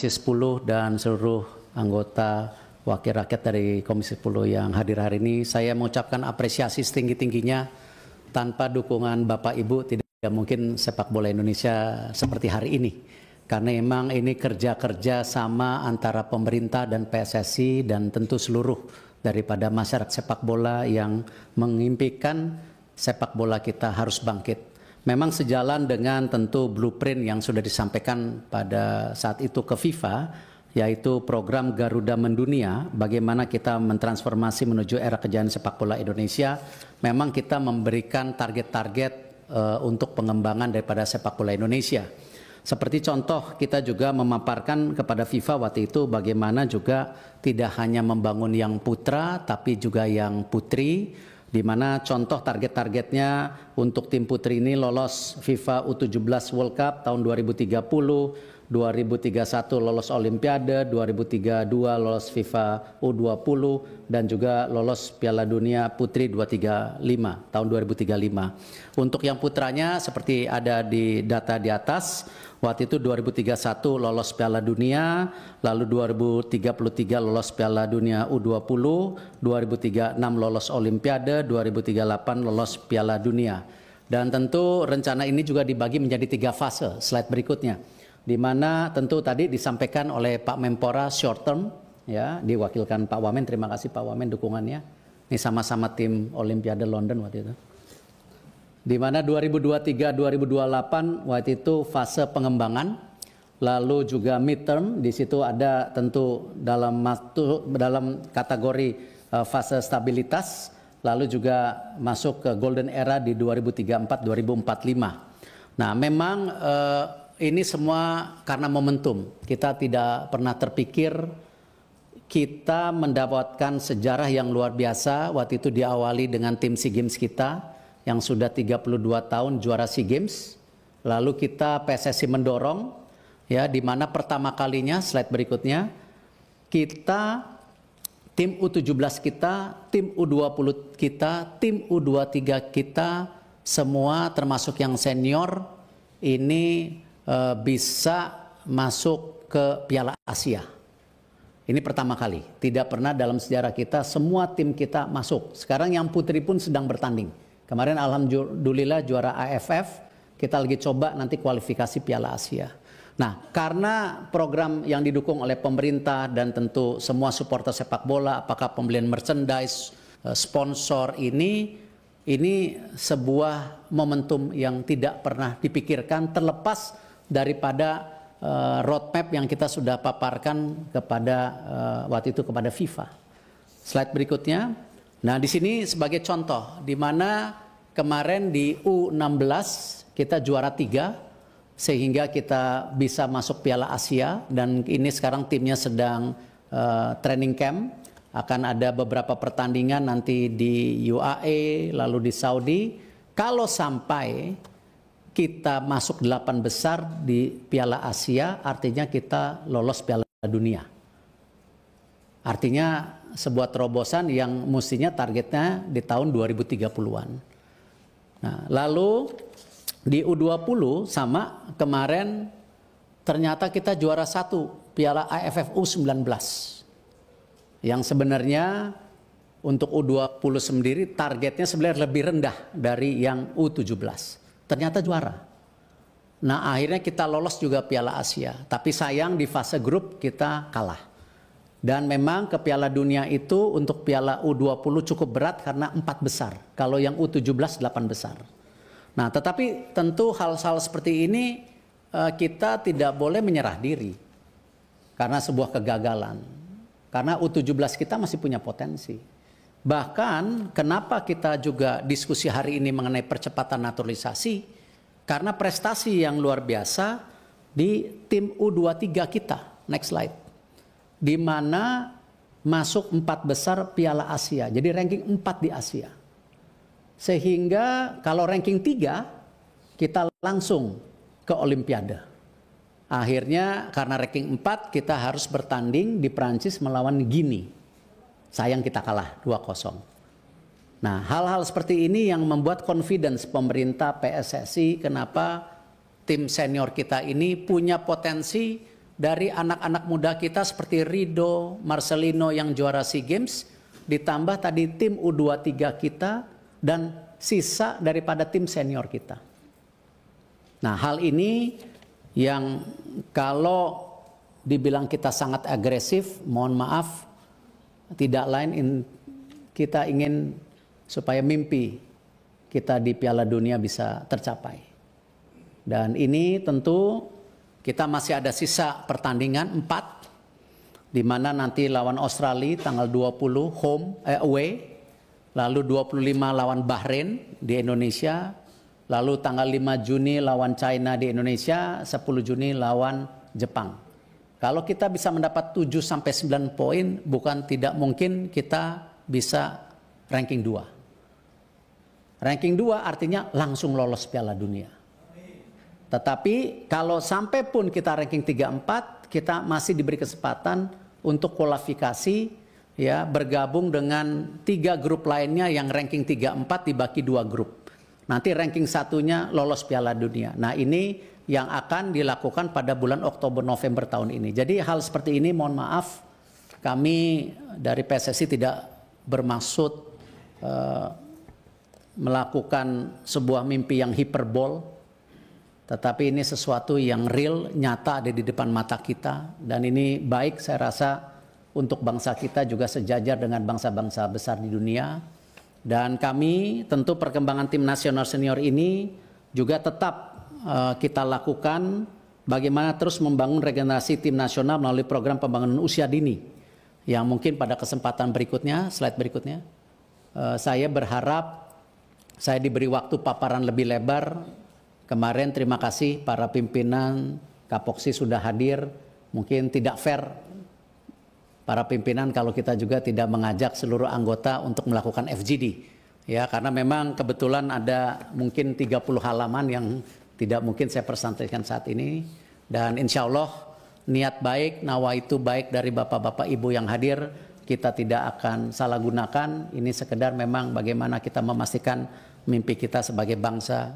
10 dan seluruh anggota wakil rakyat dari Komisi 10 yang hadir hari ini, saya mengucapkan apresiasi setinggi-tingginya. Tanpa dukungan Bapak Ibu tidak mungkin sepak bola Indonesia seperti hari ini. Karena memang ini kerja-kerja sama antara pemerintah dan PSSI dan tentu seluruh daripada masyarakat sepak bola yang mengimpikan sepak bola kita harus bangkit. Memang sejalan dengan tentu blueprint yang sudah disampaikan pada saat itu ke FIFA, yaitu program Garuda Mendunia, bagaimana kita mentransformasi menuju era kejayaan sepak bola Indonesia. Memang kita memberikan target-target untuk pengembangan daripada sepak bola Indonesia. Seperti contoh, kita juga memaparkan kepada FIFA waktu itu bagaimana juga tidak hanya membangun yang putra, tapi juga yang putri, di mana contoh target-targetnya untuk tim putri ini lolos FIFA U17 World Cup tahun 2030, 2031 lolos Olimpiade, 2032 lolos FIFA U20, dan juga lolos Piala Dunia Putri 2035, tahun 2035. Untuk yang putranya seperti ada di data di atas, waktu itu 2031 lolos Piala Dunia, lalu 2033 lolos Piala Dunia U20, 2036 lolos Olimpiade, 2038 lolos Piala Dunia. Dan tentu rencana ini juga dibagi menjadi 3 fase, slide berikutnya. Di mana tentu tadi disampaikan oleh Pak Menpora short term, ya, diwakilkan Pak Wamen. Terima kasih Pak Wamen dukungannya. Ini sama-sama tim Olimpiade London waktu itu. Di mana 2023-2028 waktu itu fase pengembangan, lalu juga midterm. Di situ ada tentu dalam kategori fase stabilitas, lalu juga masuk ke golden era di 2034-2045. Nah, memang ini semua karena momentum. Kita tidak pernah terpikir kita mendapatkan sejarah yang luar biasa. Waktu itu diawali dengan tim SEA Games kita yang sudah 32 tahun juara SEA Games. Lalu kita PSSI mendorong, ya, di mana pertama kalinya, slide berikutnya, kita tim U17 kita, tim U20 kita, tim U23 kita, semua termasuk yang senior ini bisa masuk ke Piala Asia. Ini pertama kali, tidak pernah dalam sejarah kita semua tim kita masuk. Sekarang yang putri pun sedang bertanding. Kemarin alhamdulillah juara AFF, kita lagi coba nanti kualifikasi Piala Asia. Nah, karena program yang didukung oleh pemerintah dan tentu semua supporter sepak bola, apakah pembelian merchandise, sponsor, ini sebuah momentum yang tidak pernah dipikirkan, terlepas daripada roadmap yang kita sudah paparkan kepada waktu itu kepada FIFA. Slide berikutnya. Nah, di sini sebagai contoh, di mana kemarin di U16 kita juara 3, sehingga kita bisa masuk Piala Asia, dan ini sekarang timnya sedang training camp. Akan ada beberapa pertandingan nanti di UAE, lalu di Saudi. Kalau sampai kita masuk 8 besar di Piala Asia, artinya kita lolos Piala Dunia. Artinya sebuah terobosan yang mestinya targetnya di tahun 2030-an. Nah, lalu di U20 sama, kemarin ternyata kita juara 1 Piala AFF U19. Yang sebenarnya untuk U20 sendiri targetnya sebenarnya lebih rendah dari yang U17. Ternyata juara. Nah, akhirnya kita lolos juga Piala Asia. Tapi sayang di fase grup kita kalah. Dan memang ke Piala Dunia itu untuk Piala U20 cukup berat karena 4 besar. Kalau yang U17 8 besar. Nah, tetapi tentu hal-hal seperti ini kita tidak boleh menyerah diri. Karena sebuah kegagalan. Karena U17 kita masih punya potensi. Bahkan kenapa kita juga diskusi hari ini mengenai percepatan naturalisasi, karena prestasi yang luar biasa di tim U23 kita. Next slide. Di mana masuk 4 besar Piala Asia. Jadi ranking 4 di Asia. Sehingga kalau ranking 3 kita langsung ke Olimpiade. Akhirnya karena ranking 4 kita harus bertanding di Prancis melawan Guinea. Sayang kita kalah 2-0. Nah, hal-hal seperti ini yang membuat confidence pemerintah PSSI kenapa tim senior kita ini punya potensi dari anak-anak muda kita seperti Rido, Marcelino yang juara SEA Games, ditambah tadi tim U23 kita dan sisa daripada tim senior kita. Nah, hal ini yang kalau dibilang kita sangat agresif, mohon maaf, tidak lain kita ingin supaya mimpi kita di Piala Dunia bisa tercapai. Dan ini tentu kita masih ada sisa pertandingan 4, di mana nanti lawan Australia tanggal 20 away, lalu 25 lawan Bahrain di Indonesia, lalu tanggal 5 Juni lawan China di Indonesia, 10 Juni lawan Jepang. Kalau kita bisa mendapat 7-9 poin, bukan tidak mungkin kita bisa ranking 2. Ranking 2 artinya langsung lolos Piala Dunia. Tetapi kalau sampai pun kita ranking 3-4, kita masih diberi kesempatan untuk kualifikasi, ya, bergabung dengan 3 grup lainnya yang ranking 3-4 dibagi 2 grup. Nanti ranking satunya lolos Piala Dunia. Nah, ini yang akan dilakukan pada bulan Oktober-November tahun ini. Jadi hal seperti ini mohon maaf, kami dari PSSI tidak bermaksud melakukan sebuah mimpi yang hiperbol. Tetapi ini sesuatu yang real, nyata ada di depan mata kita. Dan ini baik saya rasa untuk bangsa kita juga sejajar dengan bangsa-bangsa besar di dunia. Dan kami tentu perkembangan tim nasional senior ini juga tetap kita lakukan bagaimana terus membangun regenerasi tim nasional melalui program pembangunan usia dini. Yang mungkin pada kesempatan berikutnya, slide berikutnya, saya berharap saya diberi waktu paparan lebih lebar. Kemarin terima kasih para pimpinan Kapoksi sudah hadir. Mungkin tidak fair para pimpinan kalau kita juga tidak mengajak seluruh anggota untuk melakukan FGD. Ya, karena memang kebetulan ada mungkin 30 halaman yang tidak mungkin saya presentasikan saat ini. Dan insya Allah niat baik, nawaitu baik dari bapak-bapak ibu yang hadir kita tidak akan salah gunakan. Ini sekedar memang bagaimana kita memastikan mimpi kita sebagai bangsa